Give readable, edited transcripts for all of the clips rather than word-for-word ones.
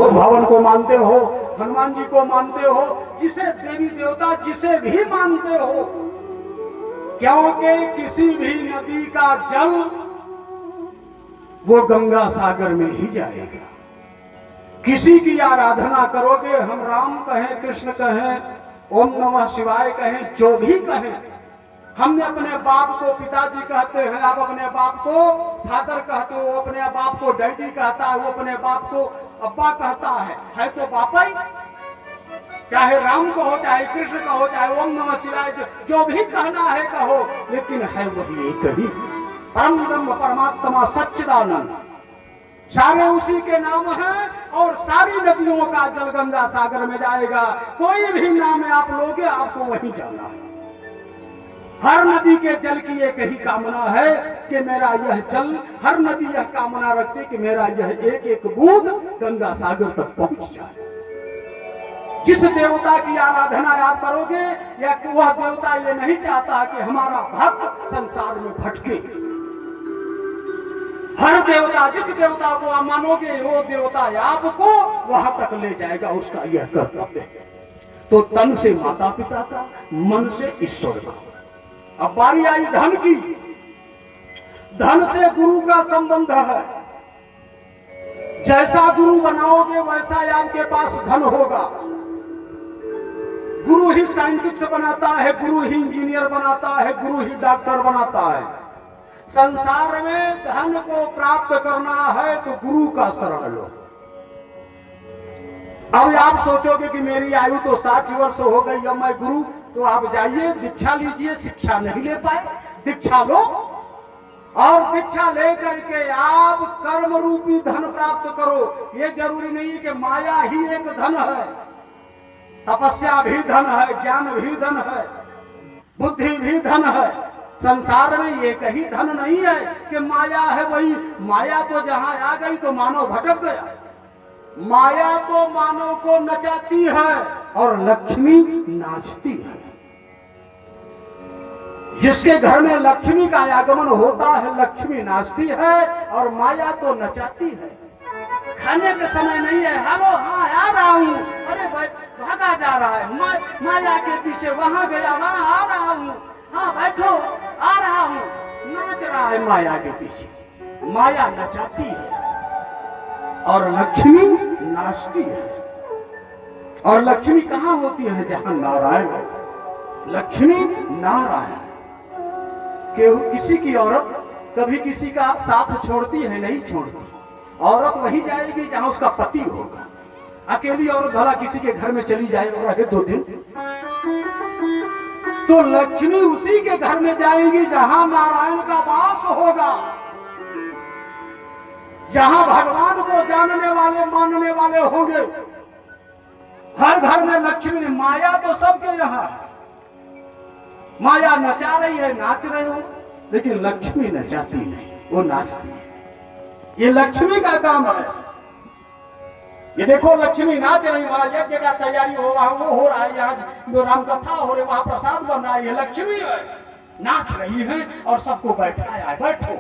राजभोग भवन को मानते हो, हनुमान जी को मानते हो, जिसे देवी देवता जिसे भी मानते हो, क्योंकि किसी भी नदी का जल वो गंगा सागर में ही जाएगा। किसी की आराधना करोगे, हम राम कहें, कृष्ण कहें, ओम नमः शिवाय कहें, जो भी कहें, हमने अपने बाप को पिताजी कहते हैं, आप अपने बाप को फादर कहते हो, अपने बाप को डैडी कहता है, वो अपने बाप को अब्बा कहता है तो बापा ही। चाहे राम को हो, चाहे कृष्ण का हो, चाहे ओम नमः शिवाय, जो भी कहना है कहो, लेकिन है वही एक ही परम ब्रह्म परमात्मा सच्चिदानंद। सारे उसी के नाम हैं और सारी नदियों का जल गंगा सागर में जाएगा। कोई भी नाम आप लोगे, आपको वहीं जाना है। हर नदी के जल की एक ही कामना है कि मेरा यह जल, हर नदी यह कामना रखती कि मेरा यह एक एक बूंद गंगा सागर तक पहुंच जाए। जिस देवता की आराधना आप करोगे, या वह देवता ये नहीं चाहता कि हमारा भक्त संसार में भटके। हर देवता, जिस देवता को आप मानोगे, वो देवता आपको वहां तक ले जाएगा, उसका यह कर्तव्य है। तो तन से माता पिता का, मन से ईश्वर का। अब बारी आई धन की। धन से गुरु का संबंध है। जैसा गुरु बनाओगे वैसा आपके पास धन होगा। गुरु ही साइंटिस्ट बनाता है, गुरु ही इंजीनियर बनाता है, गुरु ही डॉक्टर बनाता है। संसार में धन को प्राप्त करना है तो गुरु का शरण लो। अब आप सोचोगे कि मेरी आयु तो 60 वर्ष हो गई, अब मैं गुरु, तो आप जाइए दीक्षा लीजिए। शिक्षा नहीं ले पाए, दीक्षा लो, और दीक्षा लेकर के आप कर्म रूपी धन प्राप्त करो। ये जरूरी नहीं कि माया ही एक धन है, तपस्या भी धन है, ज्ञान भी धन है, बुद्धि भी धन है। संसार में एक ही धन नहीं है कि माया है वही। माया तो जहां आ गई तो मानव भटक गया। माया तो मानव को नचाती है और लक्ष्मी नाचती है। जिसके घर में लक्ष्मी का आगमन होता है, लक्ष्मी नाचती है और माया तो नचाती है। खाने के समय नहीं है, हेलो हाँ आ रहा हूँ, अरे भागा जा रहा है, माया के पीछे, वहां गया, वहां आ रहा हूँ, हाँ बैठो, आ रहा हूँ, नाच रहा है माया के पीछे। माया नचाती है और लक्ष्मी नाचती है। और लक्ष्मी कहाँ होती है? जहां नारायण है। लक्ष्मी नारायण। किसी की औरत कभी किसी का साथ छोड़ती है? नहीं छोड़ती। औरत वही जाएगी जहां उसका पति होगा। अकेली औरत भला किसी के घर में चली जाए और रहे 2 दिन, तो लक्ष्मी उसी के घर में जाएंगी जहां नारायण का वास होगा, जहां भगवान को जानने वाले मानने वाले होंगे। हर घर में लक्ष्मी। माया तो सबके यहाँ है। माया नचा रही है, नाच रहे हो, लेकिन लक्ष्मी नचाती नहीं, वो नाचती है। ये लक्ष्मी का काम है। ये देखो लक्ष्मी नाच रही, वहां एक जगह तैयारी हो, वहां वो हो रहा है, यहाँ जो राम कथा हो रही, वहां प्रसाद बन रहा है। ये लक्ष्मी है, नाच रही है और सबको बैठाया है, बैठो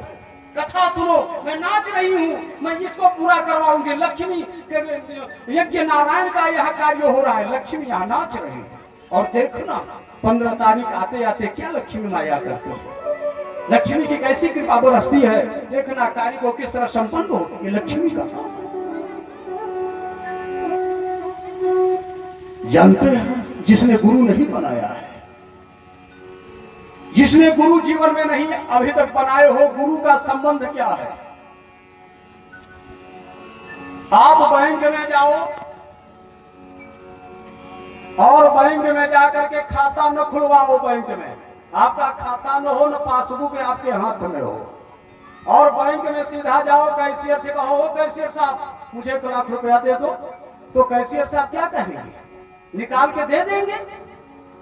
कथा सुनो, मैं नाच रही हूँ, मैं इसको पूरा करवाऊंगी। लक्ष्मी यज्ञ नारायण का यह कार्य हो रहा है, लक्ष्मी यहाँ नाच रही है। और देखना 15 तारीख आते आते क्या लक्ष्मी माया करती है। लक्ष्मी की कैसी कृपा बरसती है, देखना कार्य को किस तरह संपन्न हो। ये लक्ष्मी का काम। जानते हैं, जिसने गुरु नहीं बनाया है, जिसने गुरु जीवन में नहीं अभी तक बनाए हो, गुरु का संबंध क्या है? आप बैंक में जाओ और बैंक में जाकर के खाता न खुलवाओ। बैंक में आपका खाता न हो, न पासबुक आपके हाथ में हो, और बैंक में सीधा जाओ, कैशियर से कहो, कैशियर साहब मुझे 1 लाख रुपया दे दो, तो कैशियर साहब क्या कहेंगे? निकाल के दे देंगे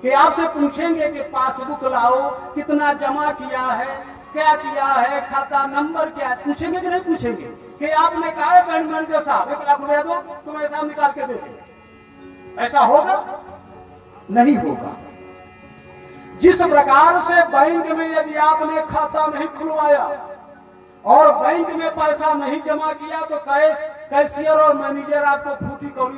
कि आपसे पूछेंगे कि पासबुक लाओ, कितना जमा किया है, क्या किया है, खाता नंबर क्या है, पूछेंगे कि नहीं पूछेंगे? कि आपने कहा है बैंक मैनेजर साहब 1 लाख रुपया दो, तुम्हें साहब निकाल के दे दे। ऐसा होगा? नहीं होगा। जिस प्रकार से बैंक में यदि आपने खाता नहीं खुलवाया और बैंक में पैसा नहीं जमा किया, तो कैशियर और मैनेजर आपको फूटी कौड़ी